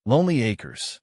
Lonely Acres.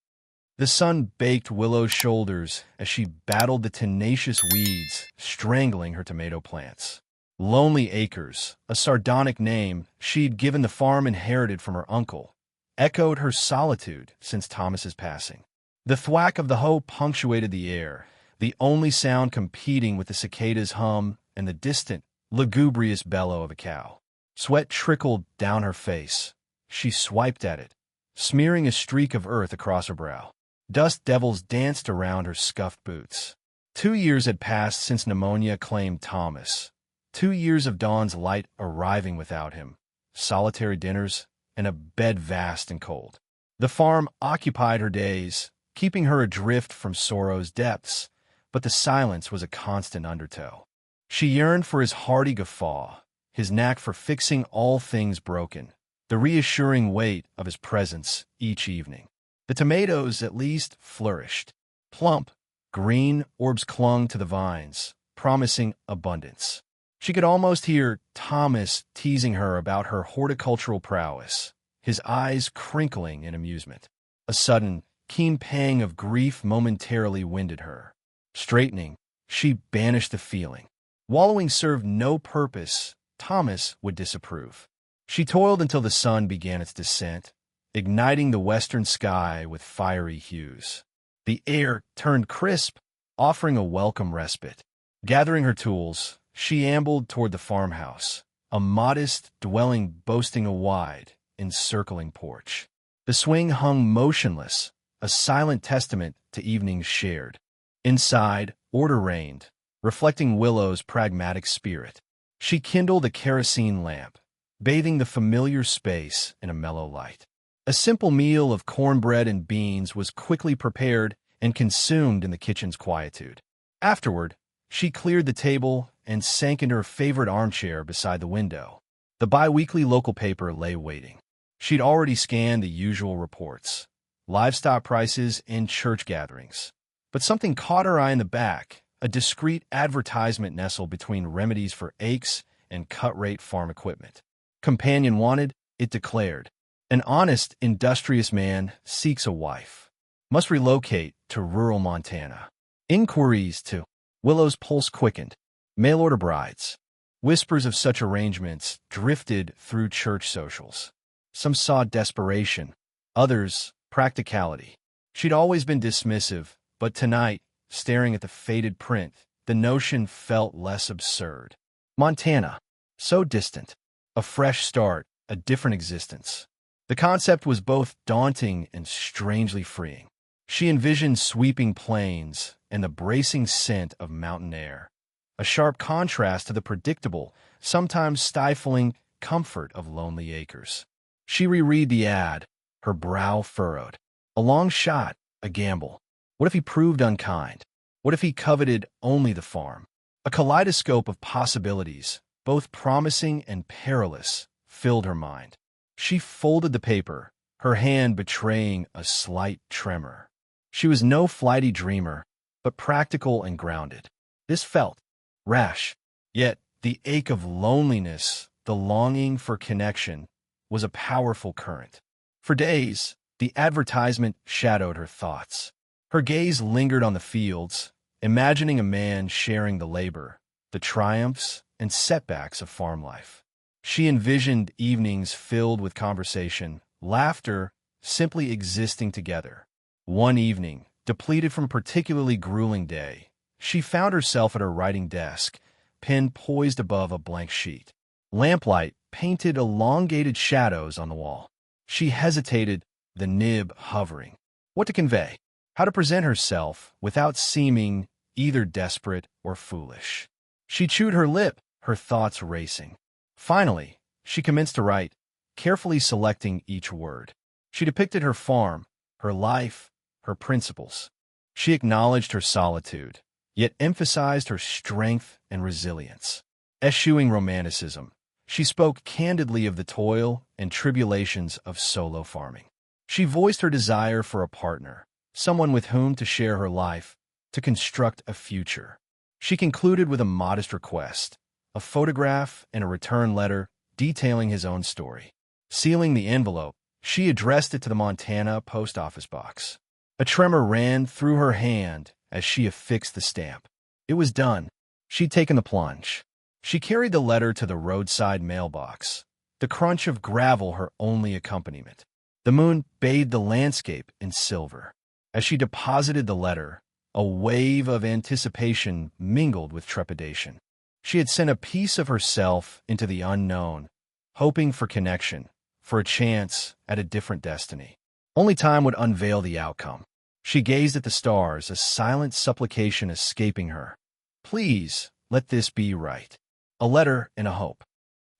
The sun baked Willow's shoulders as she battled the tenacious weeds strangling her tomato plants. Lonely Acres, a sardonic name she'd given the farm inherited from her uncle, echoed her solitude since Thomas's passing. The thwack of the hoe punctuated the air, the only sound competing with the cicada's hum and the distant, lugubrious bellow of a cow. Sweat trickled down her face. She swiped at it, smearing a streak of earth across her brow. Dust devils danced around her scuffed boots. 2 years had passed since pneumonia claimed Thomas. 2 years of dawn's light arriving without him, solitary dinners, and a bed vast and cold. The farm occupied her days, keeping her adrift from sorrow's depths, but the silence was a constant undertow. She yearned for his hearty guffaw, his knack for fixing all things broken, the reassuring weight of his presence each evening. The tomatoes, at least, flourished. Plump, green orbs clung to the vines, promising abundance. She could almost hear Thomas teasing her about her horticultural prowess, his eyes crinkling in amusement. A sudden, keen pang of grief momentarily winded her. Straightening, she banished the feeling. Wallowing served no purpose. Thomas would disapprove. She toiled until the sun began its descent, igniting the western sky with fiery hues. The air turned crisp, offering a welcome respite. Gathering her tools, she ambled toward the farmhouse, a modest dwelling boasting a wide, encircling porch. The swing hung motionless, a silent testament to evenings shared. Inside, order reigned, reflecting Willow's pragmatic spirit. She kindled a kerosene lamp, bathing the familiar space in a mellow light. A simple meal of cornbread and beans was quickly prepared and consumed in the kitchen's quietude. Afterward, she cleared the table and sank into her favorite armchair beside the window. The bi-weekly local paper lay waiting. She'd already scanned the usual reports, livestock prices and church gatherings. But something caught her eye in the back, a discreet advertisement nestled between remedies for aches and cut-rate farm equipment. Companion wanted, it declared. An honest, industrious man seeks a wife. Must relocate to rural Montana. Inquiries to Willow's pulse quickened. Mail-order brides. Whispers of such arrangements drifted through church socials. Some saw desperation, others practicality. She'd always been dismissive, but tonight, staring at the faded print, the notion felt less absurd. Montana. So distant. A fresh start, a different existence. The concept was both daunting and strangely freeing. She envisioned sweeping plains and the bracing scent of mountain air, a sharp contrast to the predictable, sometimes stifling comfort of Lonely Acres. She reread the ad, her brow furrowed. A long shot, a gamble. What if he proved unkind? What if he coveted only the farm? A kaleidoscope of possibilities, both promising and perilous, filled her mind. She folded the paper, her hand betraying a slight tremor. She was no flighty dreamer, but practical and grounded. This felt rash, yet the ache of loneliness, the longing for connection, was a powerful current. For days, the advertisement shadowed her thoughts. Her gaze lingered on the fields, imagining a man sharing the labor, the triumphs and setbacks of farm life. She envisioned evenings filled with conversation, laughter, simply existing together. One evening, depleted from a particularly grueling day, she found herself at her writing desk, pen poised above a blank sheet. Lamplight painted elongated shadows on the wall. She hesitated, the nib hovering. What to convey? How to present herself without seeming either desperate or foolish? She chewed her lip, her thoughts racing. Finally, she commenced to write, carefully selecting each word. She depicted her farm, her life, her principles. She acknowledged her solitude, yet emphasized her strength and resilience. Eschewing romanticism, she spoke candidly of the toil and tribulations of solo farming. She voiced her desire for a partner, someone with whom to share her life, to construct a future. She concluded with a modest request, a photograph and a return letter detailing his own story. Sealing the envelope, She addressed it to the Montana post office box. A tremor ran through her hand as she affixed the stamp. It was done. She'd taken the plunge. She carried the letter to the roadside mailbox, the crunch of gravel her only accompaniment. The moon bathed the landscape in silver. As she deposited the letter, a wave of anticipation mingled with trepidation. She had sent a piece of herself into the unknown, hoping for connection, for a chance at a different destiny. Only time would unveil the outcome. She gazed at the stars, a silent supplication escaping her. Please, let this be right. A letter and a hope.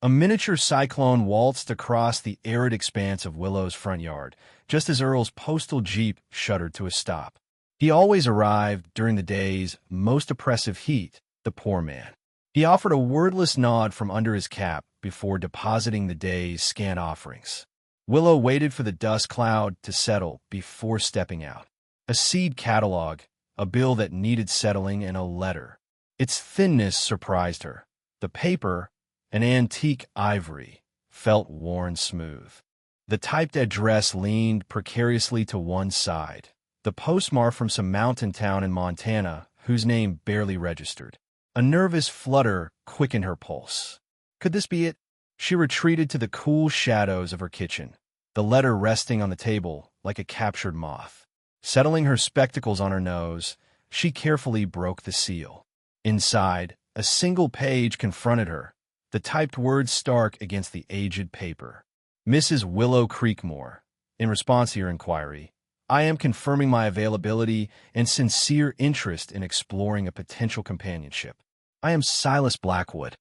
A miniature cyclone waltzed across the arid expanse of Willow's front yard, just as Earl's postal jeep shuddered to a stop. He always arrived during the day's most oppressive heat, the poor man. He offered a wordless nod from under his cap before depositing the day's scant offerings. Willow waited for the dust cloud to settle before stepping out. A seed catalog, a bill that needed settling, and a letter. Its thinness surprised her. The paper, an antique ivory, felt worn smooth. The typed address leaned precariously to one side, the postmark from some mountain town in Montana whose name barely registered. A nervous flutter quickened her pulse. Could this be it? She retreated to the cool shadows of her kitchen, the letter resting on the table like a captured moth. Settling her spectacles on her nose, she carefully broke the seal. Inside, a single page confronted her, the typed words stark against the aged paper. Mrs. Willow Creekmore, in response to your inquiry, I am confirming my availability and sincere interest in exploring a potential companionship. I am Silas Blackwood.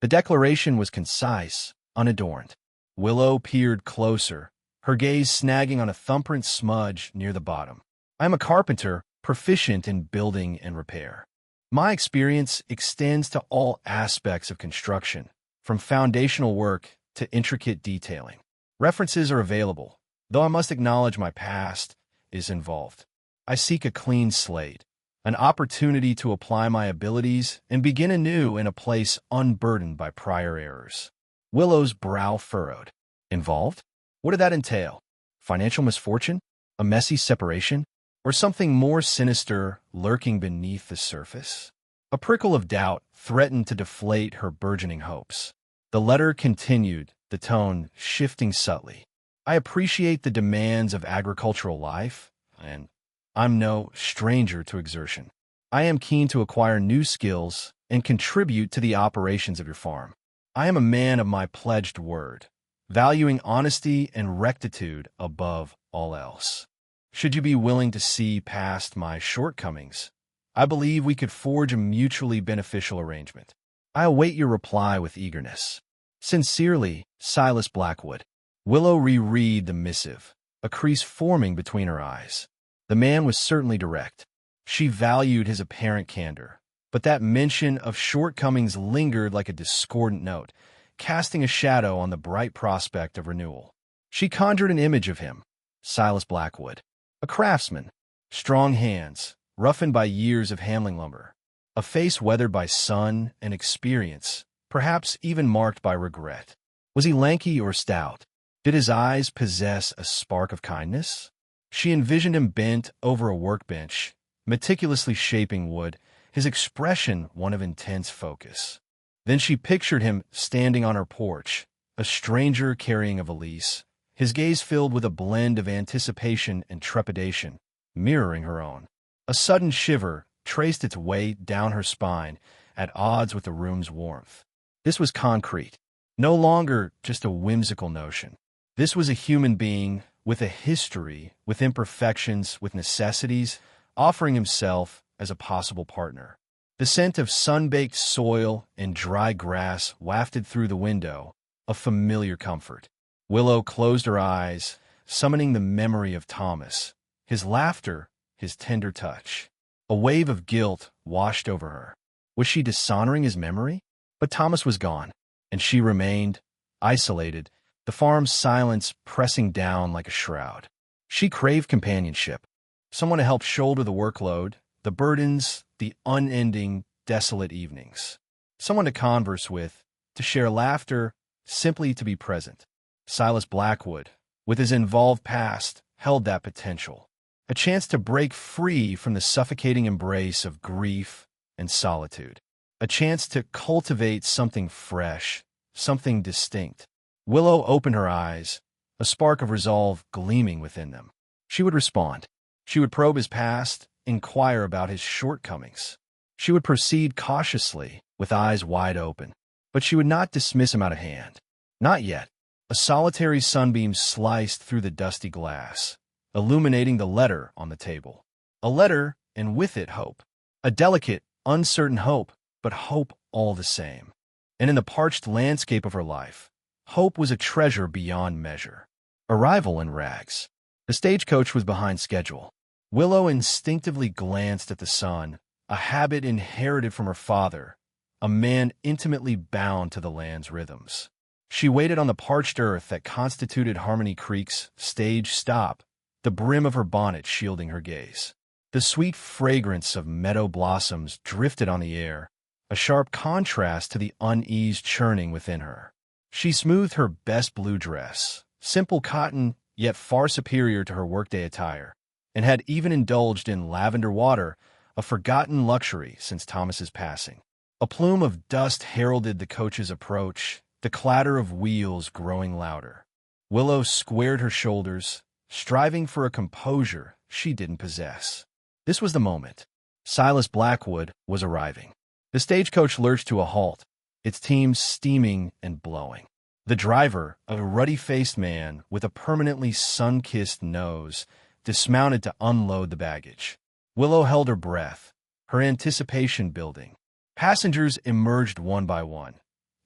The declaration was concise, unadorned. Willow peered closer, her gaze snagging on a thumbprint smudge near the bottom. I am a carpenter, proficient in building and repair. My experience extends to all aspects of construction, from foundational work to intricate detailing. References are available, though I must acknowledge my past is involved. I seek a clean slate, an opportunity to apply my abilities and begin anew in a place unburdened by prior errors. Willow's brow furrowed. Involved? What did that entail? Financial misfortune? A messy separation? Or something more sinister lurking beneath the surface? A prickle of doubt threatened to deflate her burgeoning hopes. The letter continued, the tone shifting subtly. I appreciate the demands of agricultural life, and I'm no stranger to exertion. I am keen to acquire new skills and contribute to the operations of your farm. I am a man of my pledged word, valuing honesty and rectitude above all else. Should you be willing to see past my shortcomings, I believe we could forge a mutually beneficial arrangement. I await your reply with eagerness. Sincerely, Silas Blackwood. Willow reread the missive, a crease forming between her eyes. The man was certainly direct. She valued his apparent candor, but that mention of shortcomings lingered like a discordant note, casting a shadow on the bright prospect of renewal. She conjured an image of him, Silas Blackwood. A craftsman, strong hands, roughened by years of handling lumber, a face weathered by sun and experience, perhaps even marked by regret. Was he lanky or stout? Did his eyes possess a spark of kindness? She envisioned him bent over a workbench, meticulously shaping wood, his expression one of intense focus. Then she pictured him standing on her porch, a stranger carrying a valise, his gaze filled with a blend of anticipation and trepidation, mirroring her own. A sudden shiver traced its way down her spine, at odds with the room's warmth. This was concrete, no longer just a whimsical notion. This was a human being with a history, with imperfections, with necessities, offering himself as a possible partner. The scent of sun-baked soil and dry grass wafted through the window, a familiar comfort. Willow closed her eyes, summoning the memory of Thomas, his laughter, his tender touch. A wave of guilt washed over her. Was she dishonoring his memory? But Thomas was gone, and she remained, isolated, the farm's silence pressing down like a shroud. She craved companionship, someone to help shoulder the workload, the burdens, the unending, desolate evenings. Someone to converse with, to share laughter, simply to be present. Silas Blackwood with his involved past, held that potential. A chance to break free from the suffocating embrace of grief and solitude. A chance to cultivate something fresh, something distinct. Willow opened her eyes, a spark of resolve gleaming within them. She would respond. She would probe his past, inquire about his shortcomings. She would proceed cautiously, with eyes wide open. But she would not dismiss him out of hand. Not yet. A solitary sunbeam sliced through the dusty glass, illuminating the letter on the table. A letter, and with it hope. A delicate, uncertain hope, but hope all the same. And in the parched landscape of her life, hope was a treasure beyond measure. Arrival in rags. The stagecoach was behind schedule. Willow instinctively glanced at the sun, a habit inherited from her father, a man intimately bound to the land's rhythms. She waited on the parched earth that constituted Harmony Creek's stage stop, the brim of her bonnet shielding her gaze. The sweet fragrance of meadow blossoms drifted on the air, a sharp contrast to the uneased churning within her. She smoothed her best blue dress, simple cotton, yet far superior to her workday attire, and had even indulged in lavender water, a forgotten luxury since Thomas's passing. A plume of dust heralded the coach's approach, the clatter of wheels growing louder. Willow squared her shoulders, striving for a composure she didn't possess. This was the moment. Silas Blackwood was arriving. The stagecoach lurched to a halt, its teams steaming and blowing. The driver, a ruddy-faced man with a permanently sun-kissed nose, dismounted to unload the baggage. Willow held her breath, her anticipation building. Passengers emerged one by one,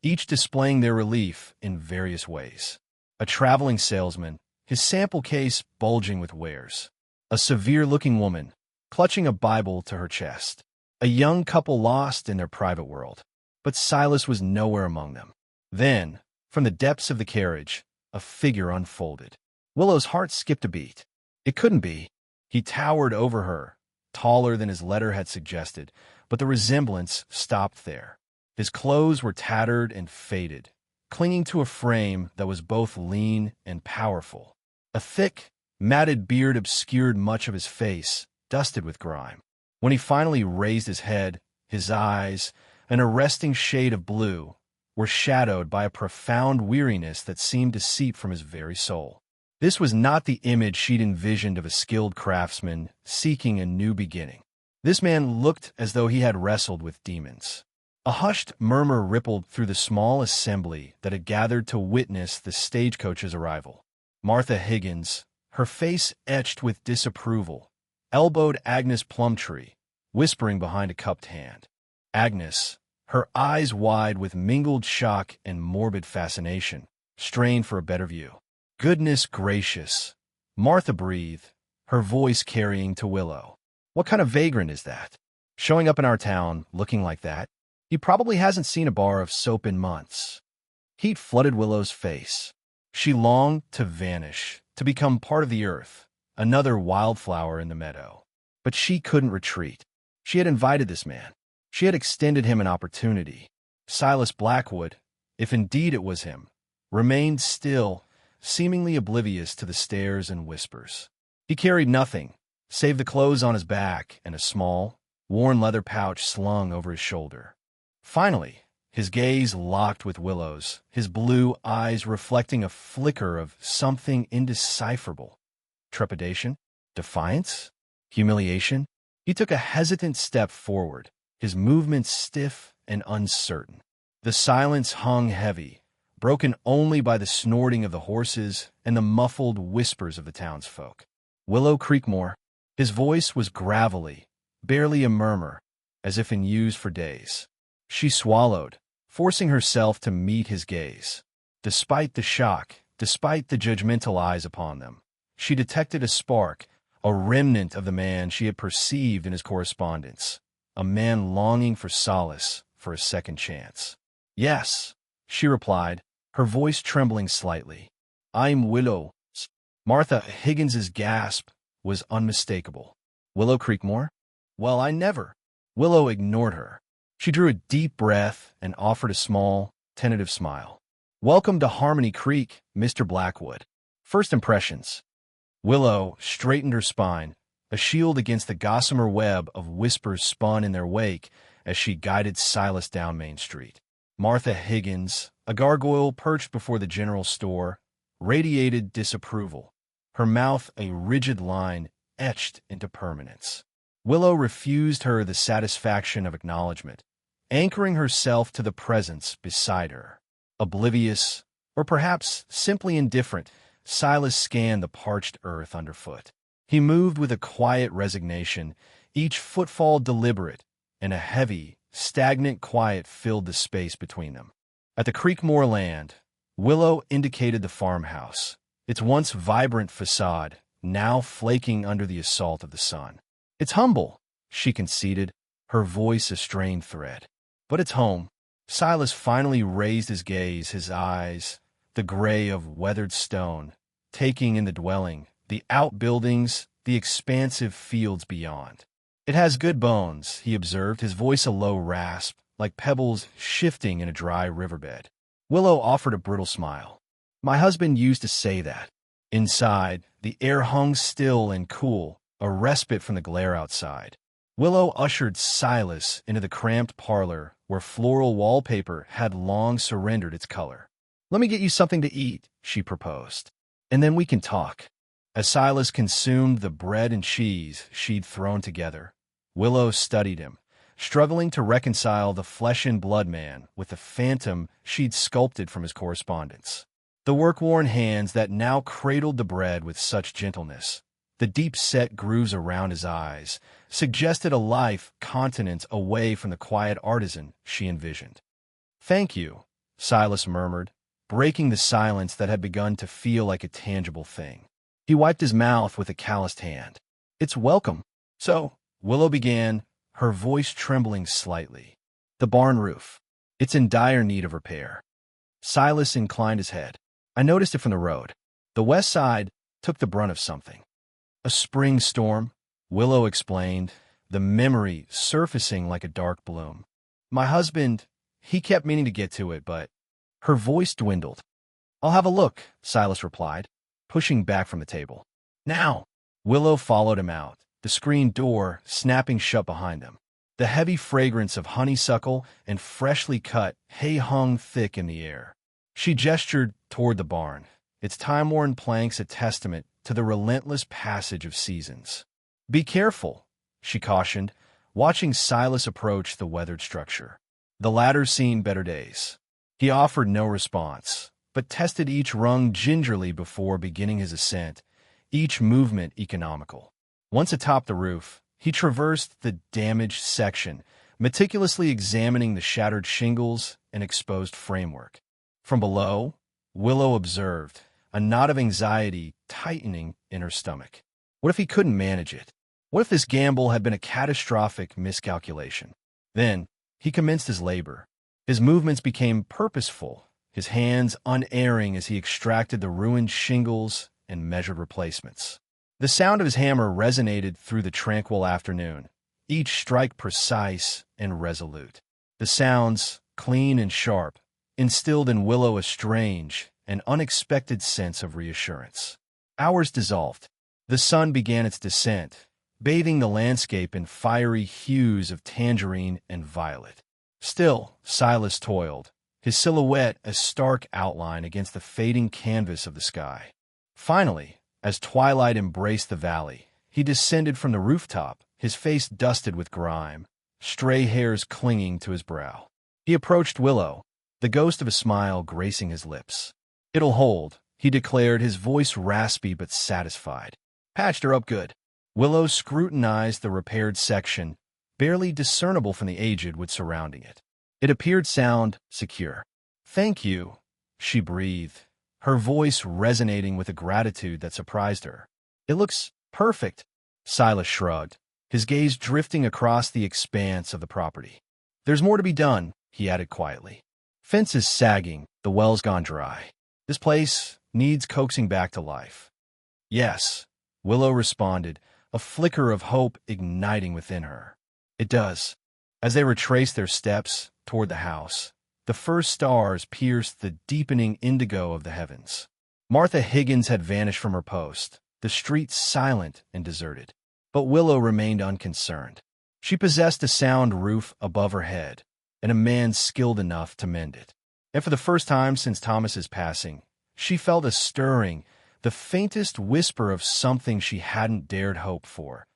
each displaying their relief in various ways. A traveling salesman, his sample case bulging with wares. A severe-looking woman, clutching a Bible to her chest. A young couple lost in their private world. But Silas was nowhere among them. Then, from the depths of the carriage, a figure unfolded. Willow's heart skipped a beat. It couldn't be. He towered over her, taller than his letter had suggested, but the resemblance stopped there. His clothes were tattered and faded, clinging to a frame that was both lean and powerful. A thick, matted beard obscured much of his face, dusted with grime. When he finally raised his head, his eyes, an arresting shade of blue, were shadowed by a profound weariness that seemed to seep from his very soul. This was not the image she'd envisioned of a skilled craftsman seeking a new beginning. This man looked as though he had wrestled with demons. A hushed murmur rippled through the small assembly that had gathered to witness the stagecoach's arrival. Martha Higgins, her face etched with disapproval, elbowed Agnes Plumtree, whispering behind a cupped hand. Agnes, her eyes wide with mingled shock and morbid fascination, strained for a better view. Goodness gracious, Martha breathed, her voice carrying to Willow. What kind of vagrant is that? Showing up in our town looking like that? He probably hasn't seen a bar of soap in months. Heat flooded Willow's face. She longed to vanish, to become part of the earth, another wildflower in the meadow. But she couldn't retreat. She had invited this man. She had extended him an opportunity. Silas Blackwood, if indeed it was him, remained still, seemingly oblivious to the stares and whispers. He carried nothing, save the clothes on his back and a small, worn leather pouch slung over his shoulder. Finally, his gaze locked with Willow's, his blue eyes reflecting a flicker of something indecipherable. Trepidation? Defiance? Humiliation? He took a hesitant step forward, his movements stiff and uncertain. The silence hung heavy, broken only by the snorting of the horses and the muffled whispers of the townsfolk. Willow Creekmore. His voice was gravelly, barely a murmur, as if unused for days. She swallowed, forcing herself to meet his gaze. Despite the shock, despite the judgmental eyes upon them, she detected a spark, a remnant of the man she had perceived in his correspondence, a man longing for solace, for a second chance. "Yes," she replied, her voice trembling slightly. "I'm Willow." Martha Higgins's gasp was unmistakable. "Willow Creekmore? Well, I never." Willow ignored her. She drew a deep breath and offered a small, tentative smile. "Welcome to Harmony Creek, Mr. Blackwood." First impressions. Willow straightened her spine, a shield against the gossamer web of whispers spun in their wake as she guided Silas down Main Street. Martha Higgins, a gargoyle perched before the general store, radiated disapproval, her mouth a rigid line etched into permanence. Willow refused her the satisfaction of acknowledgement, anchoring herself to the presence beside her. Oblivious, or perhaps simply indifferent, Silas scanned the parched earth underfoot. He moved with a quiet resignation, each footfall deliberate, and a heavy, stagnant quiet filled the space between them. At the Creekmore land, Willow indicated the farmhouse, its once vibrant facade now flaking under the assault of the sun. "It's humble," she conceded, her voice a strained thread. "But it's home." Silas finally raised his gaze, his eyes, the gray of weathered stone, taking in the dwelling, the outbuildings, the expansive fields beyond. "It has good bones," he observed, his voice a low rasp, like pebbles shifting in a dry riverbed. Willow offered a brittle smile. "My husband used to say that." Inside, the air hung still and cool, a respite from the glare outside. Willow ushered Silas into the cramped parlor where floral wallpaper had long surrendered its color. "Let me get you something to eat," she proposed, "and then we can talk." As Silas consumed the bread and cheese she'd thrown together, Willow studied him, struggling to reconcile the flesh-and-blood man with the phantom she'd sculpted from his correspondence. The work-worn hands that now cradled the bread with such gentleness, the deep-set grooves around his eyes, suggested a life continents away from the quiet artisan she envisioned. "Thank you," Silas murmured, breaking the silence that had begun to feel like a tangible thing. He wiped his mouth with a calloused hand. "It's welcome." "So," Willow began, her voice trembling slightly. "The barn roof. It's in dire need of repair." Silas inclined his head. "I noticed it from the road. The west side took the brunt of something." "A spring storm," Willow explained, the memory surfacing like a dark bloom. "My husband, he kept meaning to get to it, but—" Her voice dwindled. "I'll have a look," Silas replied, pushing back from the table. "Now!" Willow followed him out, the screen door snapping shut behind them. The heavy fragrance of honeysuckle and freshly cut hay hung thick in the air. She gestured toward the barn, its time-worn planks a testament to the relentless passage of seasons. "Be careful," she cautioned, watching Silas approach the weathered structure. The latter's seen better days. He offered no response, but tested each rung gingerly before beginning his ascent, each movement economical. Once atop the roof, he traversed the damaged section, meticulously examining the shattered shingles and exposed framework. From below, Willow observed, a knot of anxiety tightening in her stomach. What if he couldn't manage it? What if this gamble had been a catastrophic miscalculation? Then, he commenced his labor. His movements became purposeful, his hands unerring as he extracted the ruined shingles and measured replacements. The sound of his hammer resonated through the tranquil afternoon, each strike precise and resolute. The sounds, clean and sharp, instilled in Willow a strange and unexpected sense of reassurance. Hours dissolved. The sun began its descent, bathing the landscape in fiery hues of tangerine and violet. Still, Silas toiled, his silhouette a stark outline against the fading canvas of the sky. Finally, as twilight embraced the valley, he descended from the rooftop, his face dusted with grime, stray hairs clinging to his brow. He approached Willow, the ghost of a smile gracing his lips. "It'll hold," he declared, his voice raspy but satisfied. "Patched her up good." Willow scrutinized the repaired section, barely discernible from the aged wood surrounding it. It appeared sound, secure. "Thank you," she breathed, her voice resonating with a gratitude that surprised her. "It looks perfect." Silas shrugged, his gaze drifting across the expanse of the property. "There's more to be done," he added quietly. "Fence is sagging, the well's gone dry. This place needs coaxing back to life." "Yes," Willow responded, a flicker of hope igniting within her. "It does." As they retraced their steps toward the house, the first stars pierced the deepening indigo of the heavens. Martha Higgins had vanished from her post, the street silent and deserted. But Willow remained unconcerned. She possessed a sound roof above her head, and a man skilled enough to mend it. And for the first time since Thomas's passing, she felt a stirring, the faintest whisper of something she hadn't dared hope for,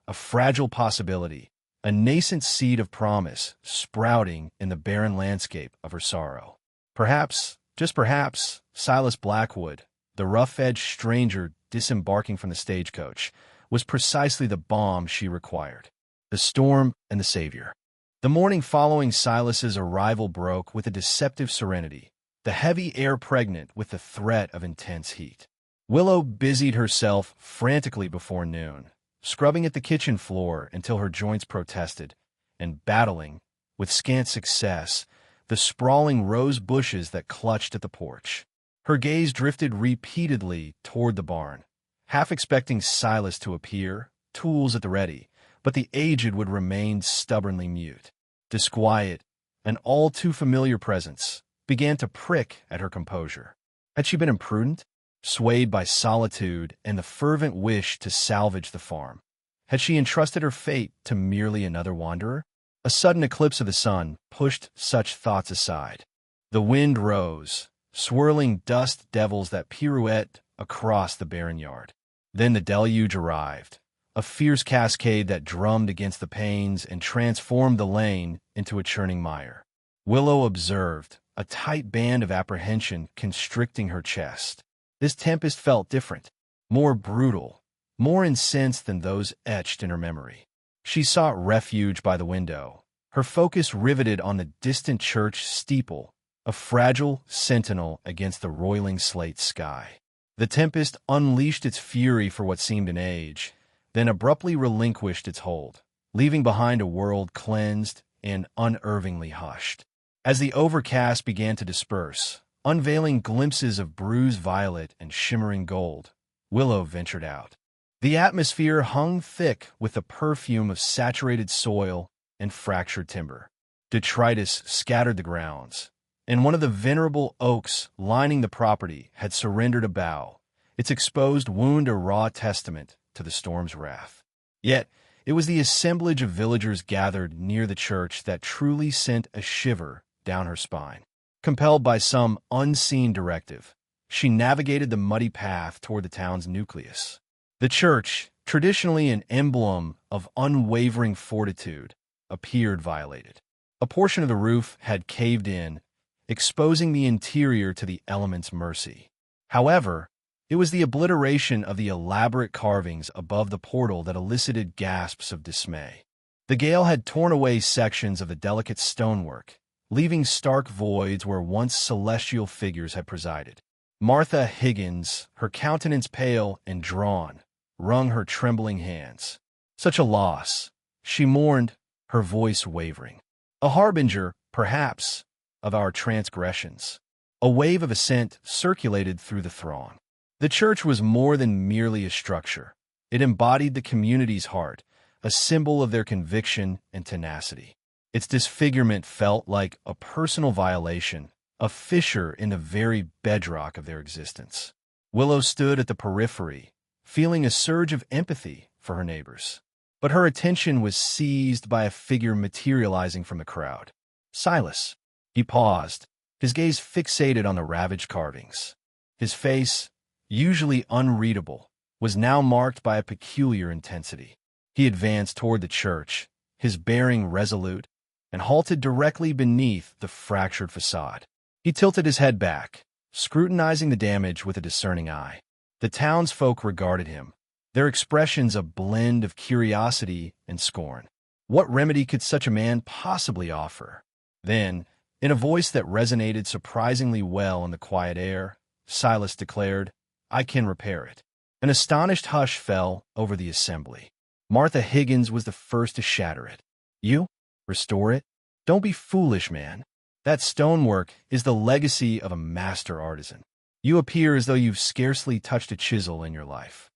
a fragile possibility, a nascent seed of promise sprouting in the barren landscape of her sorrow. Perhaps, just perhaps, Silas Blackwood, the rough-edged stranger disembarking from the stagecoach, was precisely the balm she required, the storm and the savior. The morning following Silas's arrival broke with a deceptive serenity, the heavy air pregnant with the threat of intense heat. Willow busied herself frantically before noon, scrubbing at the kitchen floor until her joints protested, and battling, with scant success, the sprawling rose bushes that clutched at the porch. Her gaze drifted repeatedly toward the barn, half expecting Silas to appear, tools at the ready, but the aged would remain stubbornly mute. Disquiet, an all-too-familiar presence, began to prick at her composure. Had she been imprudent, swayed by solitude and the fervent wish to salvage the farm? Had she entrusted her fate to merely another wanderer? A sudden eclipse of the sun pushed such thoughts aside. The wind rose, swirling dust devils that pirouette across the barren yard. Then the deluge arrived, a fierce cascade that drummed against the panes and transformed the lane into a churning mire. Willow observed, a tight band of apprehension constricting her chest. This tempest felt different, more brutal, more incensed than those etched in her memory. She sought refuge by the window, her focus riveted on the distant church steeple, a fragile sentinel against the roiling slate sky. The tempest unleashed its fury for what seemed an age, then abruptly relinquished its hold, leaving behind a world cleansed and unervingly hushed. As the overcast began to disperse, unveiling glimpses of bruised violet and shimmering gold, Willow ventured out. The atmosphere hung thick with the perfume of saturated soil and fractured timber. Detritus scattered the grounds, and one of the venerable oaks lining the property had surrendered a bough, its exposed wound a raw testament to the storm's wrath. Yet it was the assemblage of villagers gathered near the church that truly sent a shiver down her spine. Compelled by some unseen directive, she navigated the muddy path toward the town's nucleus. The church, traditionally an emblem of unwavering fortitude, appeared violated. A portion of the roof had caved in, exposing the interior to the elements' mercy. However, it was the obliteration of the elaborate carvings above the portal that elicited gasps of dismay. The gale had torn away sections of the delicate stonework, leaving stark voids where once celestial figures had presided. Martha Higgins, her countenance pale and drawn, wrung her trembling hands. Such a loss, she mourned, her voice wavering. A harbinger, perhaps, of our transgressions. A wave of assent circulated through the throng. The church was more than merely a structure. It embodied the community's heart, a symbol of their conviction and tenacity. Its disfigurement felt like a personal violation, a fissure in the very bedrock of their existence. Willow stood at the periphery, feeling a surge of empathy for her neighbors. But her attention was seized by a figure materializing from the crowd. Silas. He paused, his gaze fixated on the ravaged carvings. His face, usually unreadable, was now marked by a peculiar intensity. He advanced toward the church, his bearing resolute, and halted directly beneath the fractured facade. He tilted his head back, scrutinizing the damage with a discerning eye. The townsfolk regarded him, their expressions a blend of curiosity and scorn. What remedy could such a man possibly offer? Then, in a voice that resonated surprisingly well in the quiet air, Silas declared, "I can repair it." An astonished hush fell over the assembly. Martha Higgins was the first to shatter it. "You? Restore it? Don't be foolish, man. That stonework is the legacy of a master artisan. You appear as though you've scarcely touched a chisel in your life."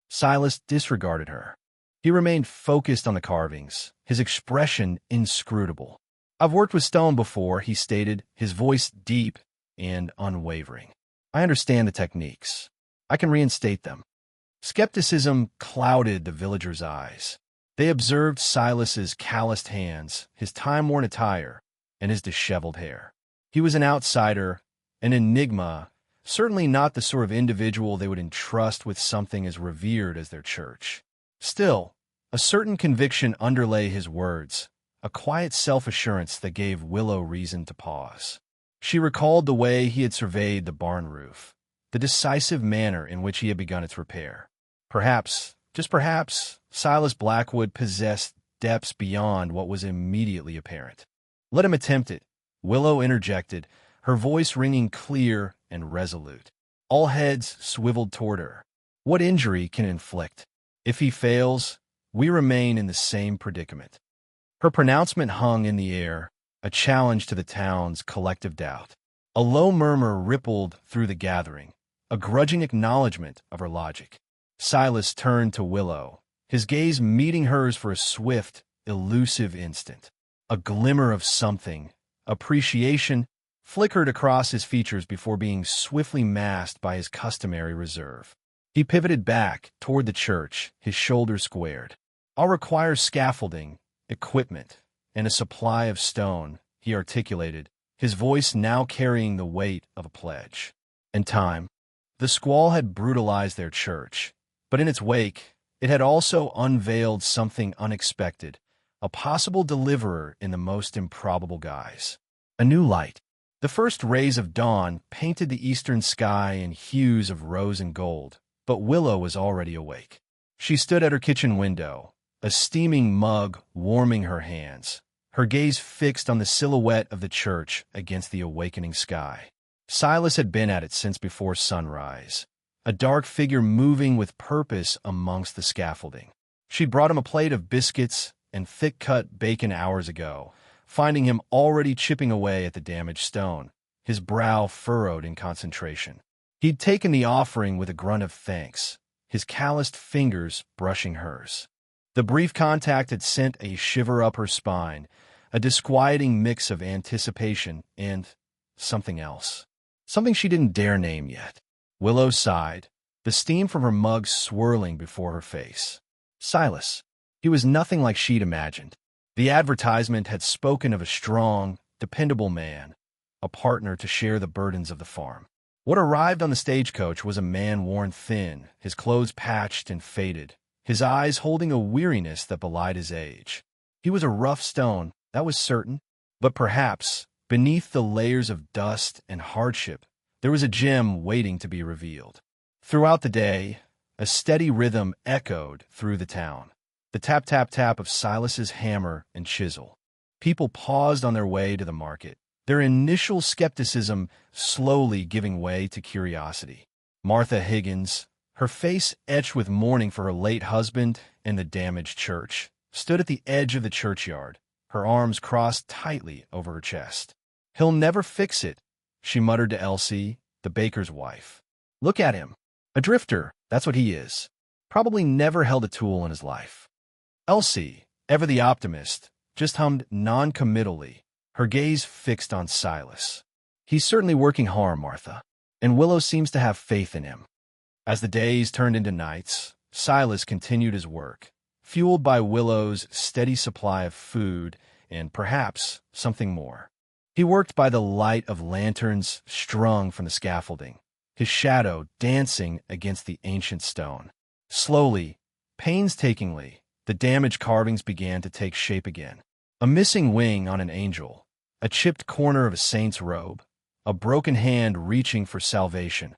Silas disregarded her. He remained focused on the carvings, his expression inscrutable. "I've worked with stone before," he stated, his voice deep and unwavering. I understand the techniques. I can reinstate them. Skepticism clouded the villagers' eyes. They observed Silas's calloused hands, his time-worn attire, and his disheveled hair. He was an outsider, an enigma, certainly not the sort of individual they would entrust with something as revered as their church. Still, a certain conviction underlay his words, a quiet self-assurance that gave Willow reason to pause. She recalled the way he had surveyed the barn roof, the decisive manner in which he had begun its repair. Perhaps, just perhaps, Silas Blackwood possessed depths beyond what was immediately apparent. "Let him attempt it," Willow interjected, her voice ringing clear and resolute. All heads swiveled toward her. "What injury can inflict? If he fails, we remain in the same predicament." Her pronouncement hung in the air, a challenge to the town's collective doubt. A low murmur rippled through the gathering, a grudging acknowledgment of her logic. Silas turned to Willow, his gaze meeting hers for a swift, elusive instant. A glimmer of something, appreciation, flickered across his features before being swiftly masked by his customary reserve. He pivoted back toward the church, his shoulders squared. "I'll require scaffolding, equipment, and a supply of stone," he articulated, his voice now carrying the weight of a pledge. And time. The squall had brutalized their church, but in its wake, it had also unveiled something unexpected, a possible deliverer in the most improbable guise. A new light. The first rays of dawn painted the eastern sky in hues of rose and gold, but Willow was already awake. She stood at her kitchen window, a steaming mug warming her hands, her gaze fixed on the silhouette of the church against the awakening sky. Silas had been at it since before sunrise, a dark figure moving with purpose amongst the scaffolding. She'd brought him a plate of biscuits and thick-cut bacon hours ago, finding him already chipping away at the damaged stone, his brow furrowed in concentration. He'd taken the offering with a grunt of thanks, his calloused fingers brushing hers. The brief contact had sent a shiver up her spine, a disquieting mix of anticipation and something else. Something she didn't dare name yet. Willow sighed, the steam from her mug swirling before her face. Silas. He was nothing like she'd imagined. The advertisement had spoken of a strong, dependable man, a partner to share the burdens of the farm. What arrived on the stagecoach was a man worn thin, his clothes patched and faded, his eyes holding a weariness that belied his age. He was a rough stone, that was certain, but perhaps, beneath the layers of dust and hardship, there was a gem waiting to be revealed. Throughout the day, a steady rhythm echoed through the town, the tap-tap-tap of Silas's hammer and chisel. People paused on their way to the market, their initial skepticism slowly giving way to curiosity. Martha Higgins, her face etched with mourning for her late husband and the damaged church, stood at the edge of the churchyard, her arms crossed tightly over her chest. "He'll never fix it," she muttered to Elsie, the baker's wife. "Look at him. A drifter, that's what he is. Probably never held a tool in his life." Elsie, ever the optimist, just hummed non-committally, her gaze fixed on Silas. "He's certainly working hard, Martha, and Willow seems to have faith in him." As the days turned into nights, Silas continued his work, fueled by Willow's steady supply of food and, perhaps, something more. He worked by the light of lanterns strung from the scaffolding, his shadow dancing against the ancient stone. Slowly, painstakingly, the damaged carvings began to take shape again. A missing wing on an angel, a chipped corner of a saint's robe, a broken hand reaching for salvation,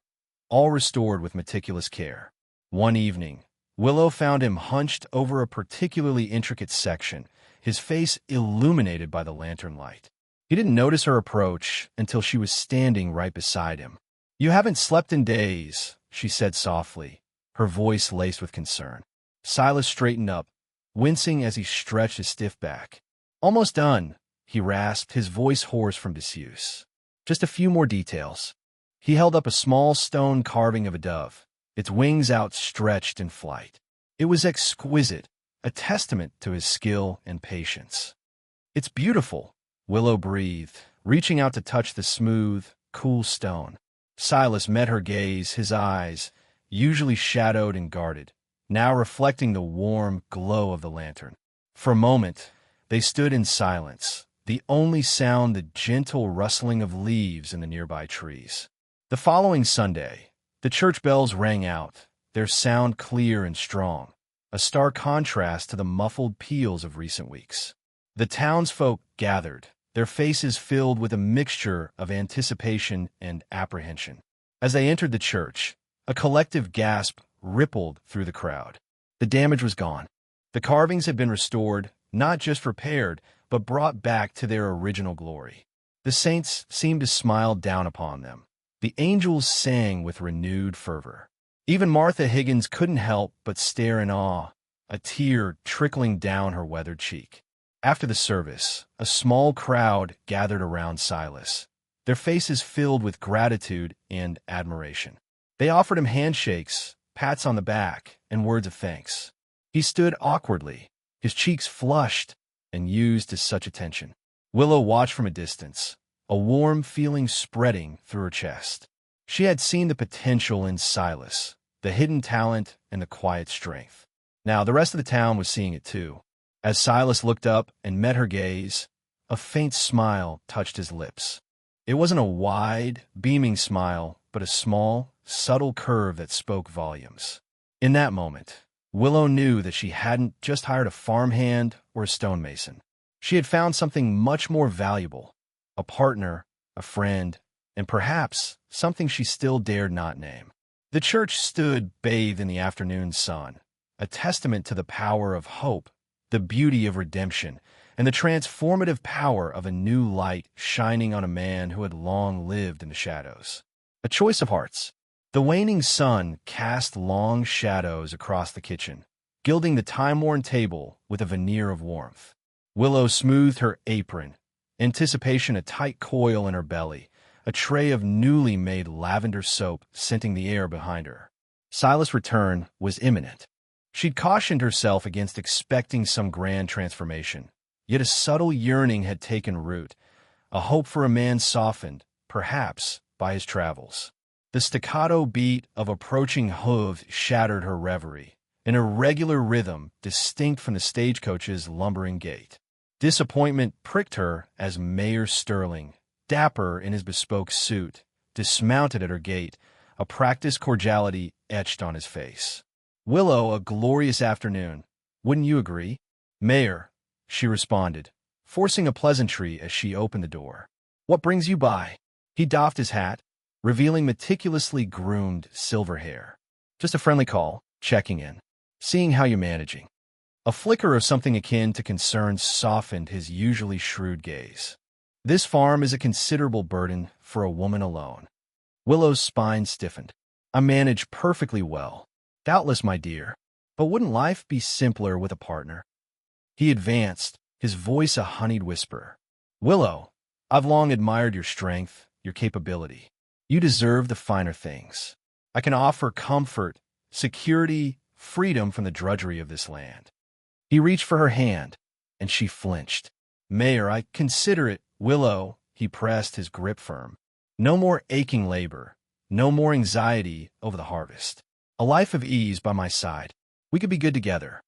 all restored with meticulous care. One evening, Willow found him hunched over a particularly intricate section, his face illuminated by the lantern light. He didn't notice her approach until she was standing right beside him. "You haven't slept in days," she said softly, her voice laced with concern. Silas straightened up, wincing as he stretched his stiff back. "Almost done," he rasped, his voice hoarse from disuse. "Just a few more details." He held up a small stone carving of a dove, its wings outstretched in flight. It was exquisite, a testament to his skill and patience. "It's beautiful," Willow breathed, reaching out to touch the smooth, cool stone. Silas met her gaze, his eyes, usually shadowed and guarded, now reflecting the warm glow of the lantern. For a moment, they stood in silence, the only sound the gentle rustling of leaves in the nearby trees. The following Sunday, the church bells rang out, their sound clear and strong, a stark contrast to the muffled peals of recent weeks. The townsfolk gathered, their faces filled with a mixture of anticipation and apprehension. As they entered the church, a collective gasp rippled through the crowd. The damage was gone. The carvings had been restored, not just repaired, but brought back to their original glory. The saints seemed to smile down upon them. The angels sang with renewed fervor. Even Martha Higgins couldn't help but stare in awe, a tear trickling down her weathered cheek. After the service, a small crowd gathered around Silas, their faces filled with gratitude and admiration. They offered him handshakes, pats on the back, and words of thanks. He stood awkwardly, his cheeks flushed and used to such attention. Willow watched from a distance, a warm feeling spreading through her chest. She had seen the potential in Silas, the hidden talent and the quiet strength. Now the rest of the town was seeing it too. As Silas looked up and met her gaze, a faint smile touched his lips. It wasn't a wide, beaming smile, but a small, subtle curve that spoke volumes. In that moment, Willow knew that she hadn't just hired a farmhand or a stonemason. She had found something much more valuable, a partner, a friend, and perhaps something she still dared not name. The church stood bathed in the afternoon sun, a testament to the power of hope, the beauty of redemption, and the transformative power of a new light shining on a man who had long lived in the shadows. A choice of hearts. The waning sun cast long shadows across the kitchen, gilding the time-worn table with a veneer of warmth. Willow smoothed her apron, anticipation a tight coil in her belly, a tray of newly made lavender soap scenting the air behind her. Silas' return was imminent. She'd cautioned herself against expecting some grand transformation, yet a subtle yearning had taken root, a hope for a man softened, perhaps, by his travels. The staccato beat of approaching hooves shattered her reverie, an irregular rhythm distinct from the stagecoach's lumbering gait. Disappointment pricked her as Mayor Sterling, dapper in his bespoke suit, dismounted at her gate, a practiced cordiality etched on his face. "Willow, a glorious afternoon. Wouldn't you agree?" "Mayor," she responded, forcing a pleasantry as she opened the door. "What brings you by?" He doffed his hat, revealing meticulously groomed silver hair. "Just a friendly call, checking in, seeing how you're managing." A flicker of something akin to concern softened his usually shrewd gaze. "This farm is a considerable burden for a woman alone." Willow's spine stiffened. "I manage perfectly well. Doubtless, my dear, but wouldn't life be simpler with a partner?" He advanced, his voice a honeyed whisper. "Willow, I've long admired your strength, your capability. You deserve the finer things. I can offer comfort, security, freedom from the drudgery of this land." He reached for her hand, and she flinched. "Mayor, I consider it." "Willow," he pressed, his grip firm. "No more aching labor, no more anxiety over the harvest. A life of ease by my side. We could be good together."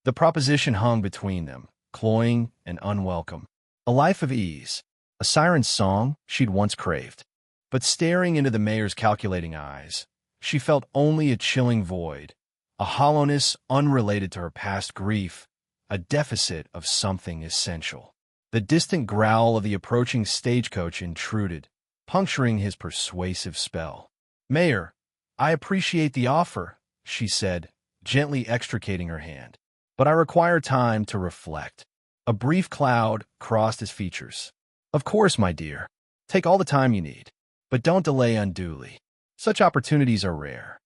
The proposition hung between them, cloying and unwelcome. A life of ease, a siren's song she'd once craved. But staring into the mayor's calculating eyes, she felt only a chilling void, a hollowness unrelated to her past grief, a deficit of something essential. The distant growl of the approaching stagecoach intruded, puncturing his persuasive spell. "Mayor, I appreciate the offer," she said, gently extricating her hand. "But I require time to reflect." A brief cloud crossed his features. "Of course, my dear. Take all the time you need. But don't delay unduly. Such opportunities are rare."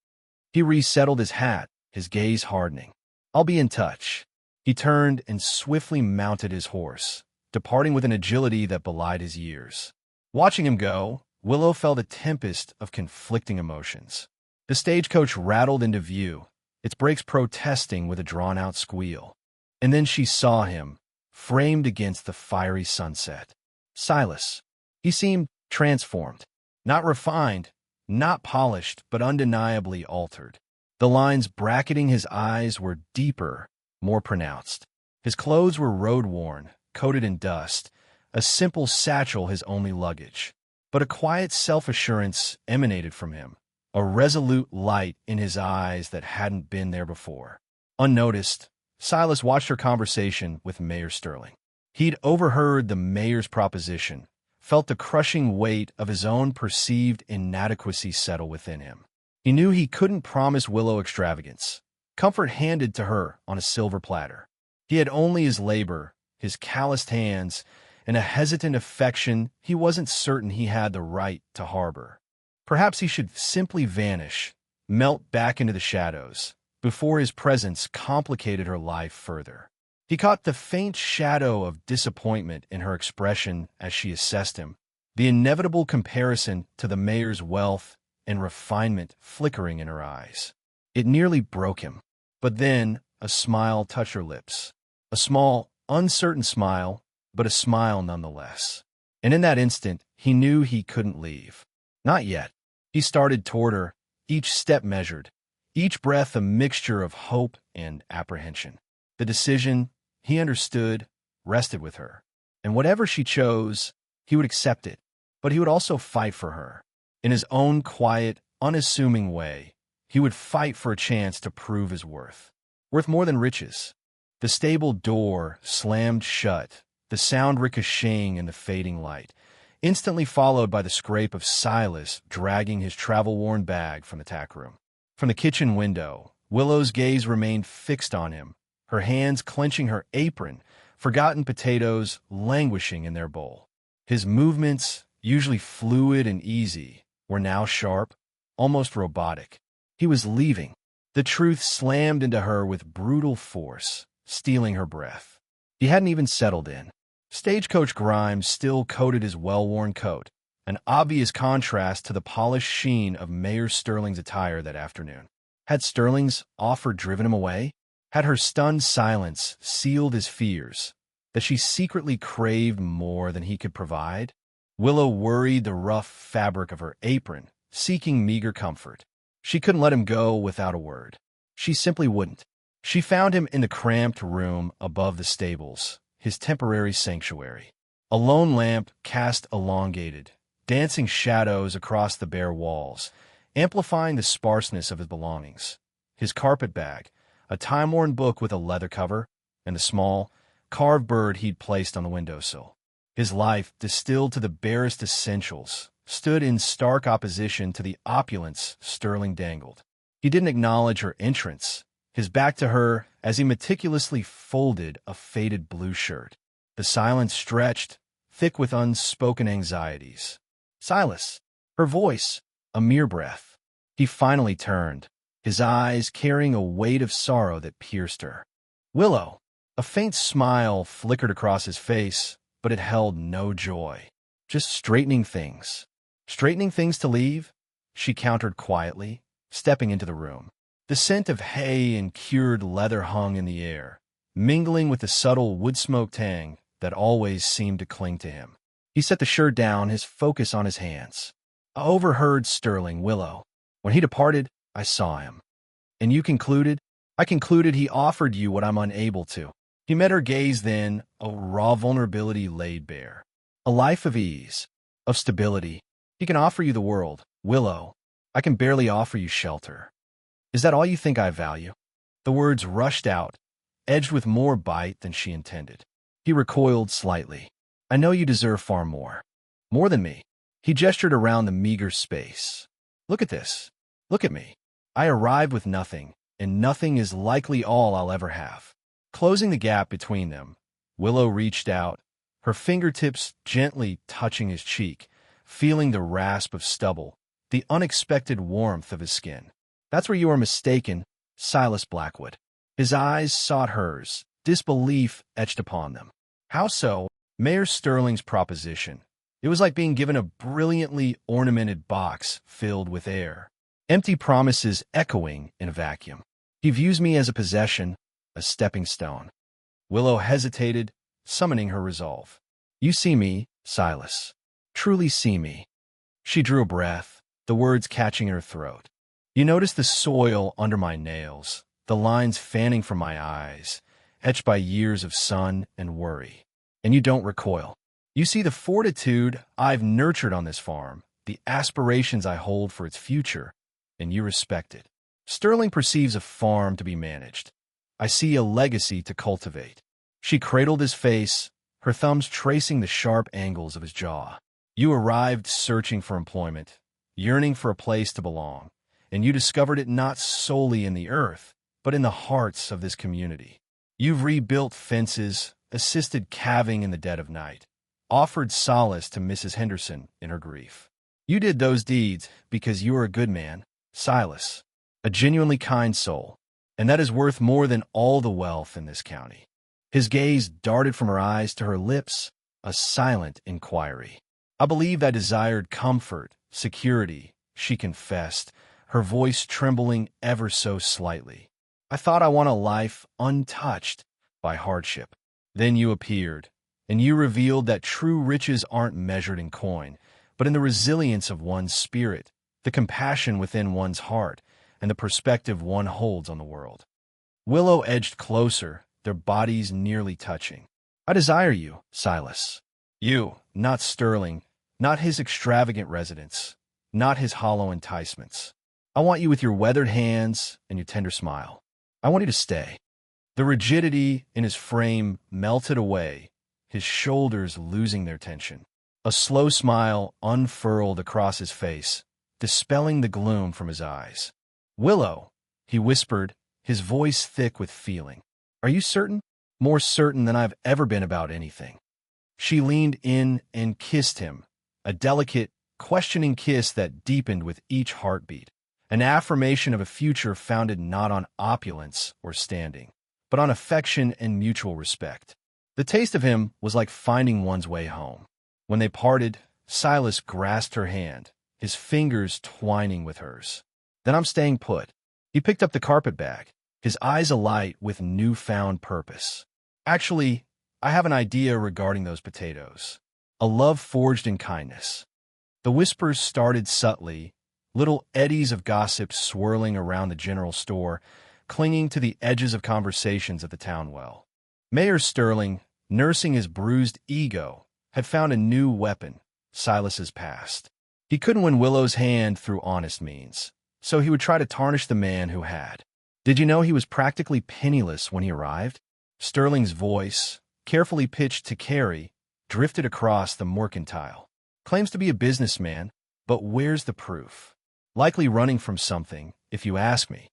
He resettled his hat, his gaze hardening. "I'll be in touch." He turned and swiftly mounted his horse, departing with an agility that belied his years. Watching him go, Willow felt a tempest of conflicting emotions. The stagecoach rattled into view, its brakes protesting with a drawn-out squeal. And then she saw him, framed against the fiery sunset. Silas. He seemed transformed. Not refined, not polished but undeniably altered. The lines bracketing his eyes were deeper, more pronounced. His clothes were road-worn, coated in dust, a simple satchel his only luggage. But a quiet self-assurance emanated from him, a resolute light in his eyes that hadn't been there before. Unnoticed, Silas watched her conversation with Mayor Sterling. He'd overheard the mayor's proposition, felt the crushing weight of his own perceived inadequacy settle within him. He knew he couldn't promise Willow extravagance, comfort handed to her on a silver platter. He had only his labor, his calloused hands, and a hesitant affection he wasn't certain he had the right to harbor. Perhaps he should simply vanish, melt back into the shadows, before his presence complicated her life further. He caught the faint shadow of disappointment in her expression as she assessed him, the inevitable comparison to the mayor's wealth and refinement flickering in her eyes. It nearly broke him. But then a smile touched her lips. A small, uncertain smile, but a smile nonetheless. And in that instant, he knew he couldn't leave. Not yet. He started toward her, each step measured, each breath a mixture of hope and apprehension. The decision, he understood, rested with her. And whatever she chose, he would accept it. But he would also fight for her. In his own quiet, unassuming way, he would fight for a chance to prove his worth. Worth more than riches. The stable door slammed shut, the sound ricocheting in the fading light, instantly followed by the scrape of Silas dragging his travel-worn bag from the tack room. From the kitchen window, Willow's gaze remained fixed on him, her hands clenching her apron, forgotten potatoes languishing in their bowl. His movements, usually fluid and easy, were now sharp, almost robotic. He was leaving. The truth slammed into her with brutal force, stealing her breath. He hadn't even settled in. Stagecoach grime still coated his well-worn coat, an obvious contrast to the polished sheen of Mayor Sterling's attire that afternoon. Had Sterling's offer driven him away? Had her stunned silence sealed his fears, that she secretly craved more than he could provide? Willow worried the rough fabric of her apron, seeking meager comfort. She couldn't let him go without a word. She simply wouldn't. She found him in the cramped room above the stables, his temporary sanctuary. A lone lamp cast elongated, dancing shadows across the bare walls, amplifying the sparseness of his belongings. His carpet bag, a time-worn book with a leather cover, and the small, carved bird he'd placed on the windowsill. His life, distilled to the barest essentials, stood in stark opposition to the opulence Sterling dangled. He didn't acknowledge her entrance, his back to her as he meticulously folded a faded blue shirt. The silence stretched, thick with unspoken anxieties. Silas, her voice, a mere breath. He finally turned, his eyes carrying a weight of sorrow that pierced her. Willow. A faint smile flickered across his face, but it held no joy. Just straightening things. Straightening things to leave? She countered quietly, stepping into the room. The scent of hay and cured leather hung in the air, mingling with the subtle wood-smoke tang that always seemed to cling to him. He set the shirt down, his focus on his hands. I overheard Sterling, Willow. When he departed, I saw him. And you concluded? I concluded he offered you what I'm unable to. He met her gaze then, a raw vulnerability laid bare. A life of ease, of stability. He can offer you the world, Willow. I can barely offer you shelter. Is that all you think I value? The words rushed out, edged with more bite than she intended. He recoiled slightly. I know you deserve far more. More than me. He gestured around the meager space. Look at this. Look at me. I arrived with nothing, and nothing is likely all I'll ever have. Closing the gap between them, Willow reached out, her fingertips gently touching his cheek, feeling the rasp of stubble, the unexpected warmth of his skin. That's where you are mistaken, Silas Blackwood. His eyes sought hers, disbelief etched upon them. How so? Mayor Sterling's proposition. It was like being given a brilliantly ornamented box filled with air. Empty promises echoing in a vacuum. He views me as a possession, a stepping stone. Willow hesitated, summoning her resolve. You see me, Silas. Truly see me. She drew a breath, the words catching in her throat. You notice the soil under my nails, the lines fanning from my eyes, etched by years of sun and worry. And you don't recoil. You see the fortitude I've nurtured on this farm, the aspirations I hold for its future, and you respect it. Sterling perceives a farm to be managed. I see a legacy to cultivate. She cradled his face, her thumbs tracing the sharp angles of his jaw. You arrived searching for employment, yearning for a place to belong, and you discovered it not solely in the earth, but in the hearts of this community. You've rebuilt fences, assisted calving in the dead of night, offered solace to Mrs. Henderson in her grief. You did those deeds because you are a good man, Silas, a genuinely kind soul, and that is worth more than all the wealth in this county. His gaze darted from her eyes to her lips, a silent inquiry. I believe I desired comfort, security, she confessed, her voice trembling ever so slightly. I thought I want a life untouched by hardship. Then you appeared, and you revealed that true riches aren't measured in coin, but in the resilience of one's spirit, the compassion within one's heart, and the perspective one holds on the world. Willow edged closer, their bodies nearly touching. I desire you, Silas. You, not Sterling, not his extravagant residence, not his hollow enticements. I want you with your weathered hands and your tender smile. I want you to stay. The rigidity in his frame melted away, his shoulders losing their tension. A slow smile unfurled across his face, dispelling the gloom from his eyes. Willow, he whispered, his voice thick with feeling. Are you certain? More certain than I've ever been about anything. She leaned in and kissed him, a delicate, questioning kiss that deepened with each heartbeat, an affirmation of a future founded not on opulence or standing, but on affection and mutual respect. The taste of him was like finding one's way home. When they parted, Silas grasped her hand, his fingers twining with hers. Then I'm staying put. He picked up the carpet bag, his eyes alight with newfound purpose. Actually, I have an idea regarding those potatoes. A love forged in kindness. The whispers started subtly, little eddies of gossip swirling around the general store, clinging to the edges of conversations at the town well. Mayor Sterling, nursing his bruised ego, had found a new weapon, Silas's past. He couldn't win Willow's hand through honest means, so he would try to tarnish the man who had. Did you know he was practically penniless when he arrived? Sterling's voice, carefully pitched to Carrie, drifted across the mercantile. Claims to be a businessman, but where's the proof? Likely running from something, if you ask me.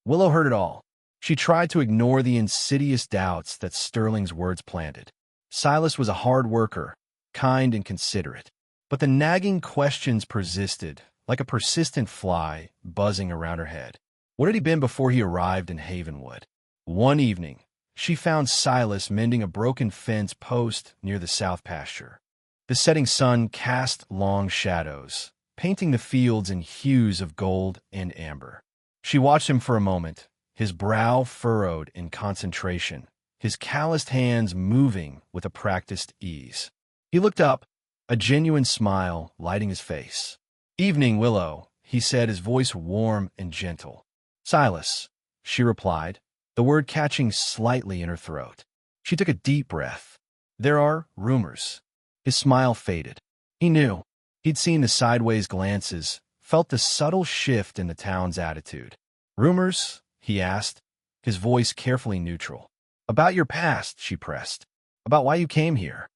Willow heard it all. She tried to ignore the insidious doubts that Sterling's words planted. Silas was a hard worker, kind and considerate. But the nagging questions persisted, like a persistent fly buzzing around her head. What had he been before he arrived in Havenwood? One evening, she found Silas mending a broken fence post near the south pasture. The setting sun cast long shadows, painting the fields in hues of gold and amber. She watched him for a moment, his brow furrowed in concentration, his calloused hands moving with a practiced ease. He looked up, a genuine smile lighting his face. "Evening, Willow," he said, his voice warm and gentle. "Silas," she replied, the word catching slightly in her throat. She took a deep breath. "There are rumors." His smile faded. He knew. He'd seen the sideways glances, felt the subtle shift in the town's attitude. "Rumors?" he asked, his voice carefully neutral. "About your past," she pressed. "About why you came here."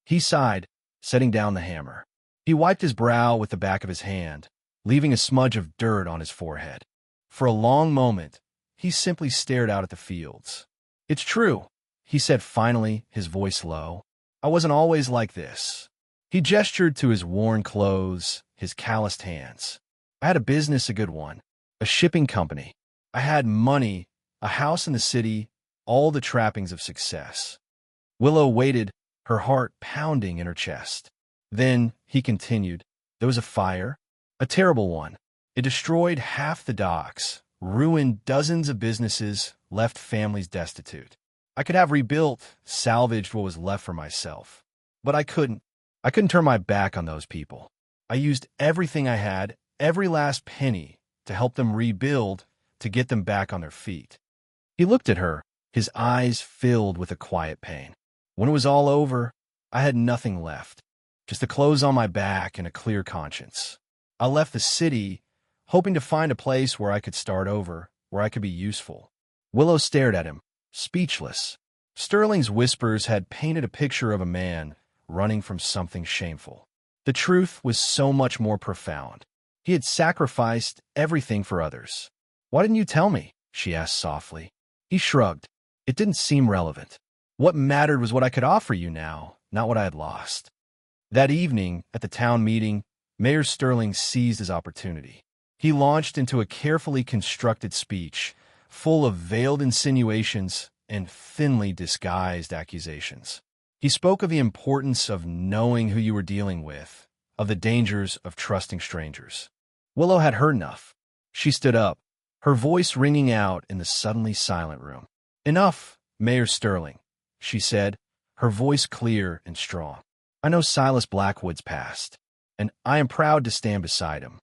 He sighed, setting down the hammer. He wiped his brow with the back of his hand, leaving a smudge of dirt on his forehead. For a long moment, he simply stared out at the fields. "It's true," he said finally, his voice low. "I wasn't always like this." He gestured to his worn clothes, his calloused hands. "I had a business, a good one, a shipping company. I had money, a house in the city, all the trappings of success." Willow waited, her heart pounding in her chest. Then, he continued, "There was a fire, a terrible one. It destroyed half the docks, ruined dozens of businesses, left families destitute. I could have rebuilt, salvaged what was left for myself. But I couldn't. I couldn't turn my back on those people. I used everything I had, every last penny to help them rebuild, to get them back on their feet. He looked at her, his eyes filled with a quiet pain. When it was all over, I had nothing left, just the clothes on my back and a clear conscience. I left the city, hoping to find a place where I could start over, where I could be useful. Willow stared at him, speechless. Sterling's whispers had painted a picture of a man running from something shameful. The truth was so much more profound. He had sacrificed everything for others. "Why didn't you tell me?" she asked softly. He shrugged. It didn't seem relevant. What mattered was what I could offer you now, not what I had lost. That evening, at the town meeting, Mayor Sterling seized his opportunity. He launched into a carefully constructed speech, full of veiled insinuations and thinly disguised accusations. He spoke of the importance of knowing who you were dealing with, of the dangers of trusting strangers. Willow had heard enough. She stood up, her voice ringing out in the suddenly silent room. "Enough, Mayor Sterling," she said, her voice clear and strong. "I know Silas Blackwood's past, and I am proud to stand beside him."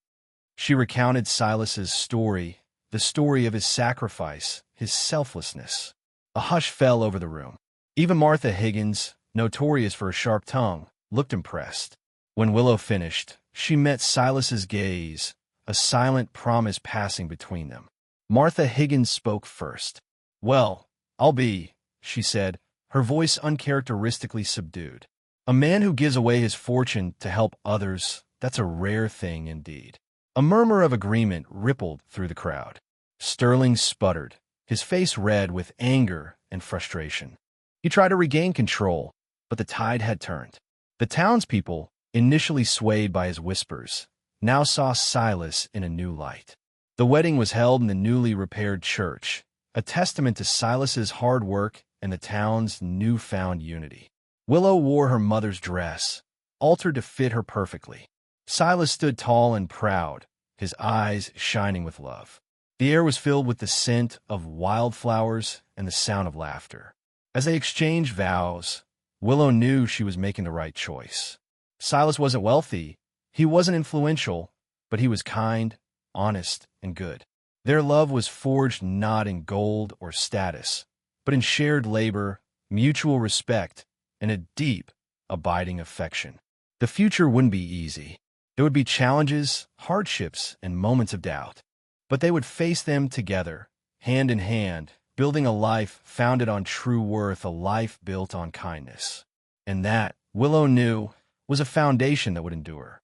She recounted Silas's story, the story of his sacrifice, his selflessness. A hush fell over the room. Even Martha Higgins, notorious for a sharp tongue, looked impressed. When Willow finished, she met Silas's gaze, a silent promise passing between them. Martha Higgins spoke first. "Well, I'll be," she said, her voice uncharacteristically subdued. "A man who gives away his fortune to help others, that's a rare thing indeed." A murmur of agreement rippled through the crowd. Sterling sputtered, his face red with anger and frustration. He tried to regain control, but the tide had turned. The townspeople, initially swayed by his whispers, now saw Silas in a new light. The wedding was held in the newly repaired church, a testament to Silas's hard work and the town's newfound unity. Willow wore her mother's dress, altered to fit her perfectly. Silas stood tall and proud, his eyes shining with love. The air was filled with the scent of wildflowers and the sound of laughter. As they exchanged vows, Willow knew she was making the right choice. Silas wasn't wealthy, he wasn't influential, but he was kind, honest, and good. Their love was forged not in gold or status, but in shared labor, mutual respect, and a deep, abiding affection. The future wouldn't be easy. There would be challenges, hardships, and moments of doubt. But they would face them together, hand in hand, building a life founded on true worth, a life built on kindness. And that, Willow knew, was a foundation that would endure.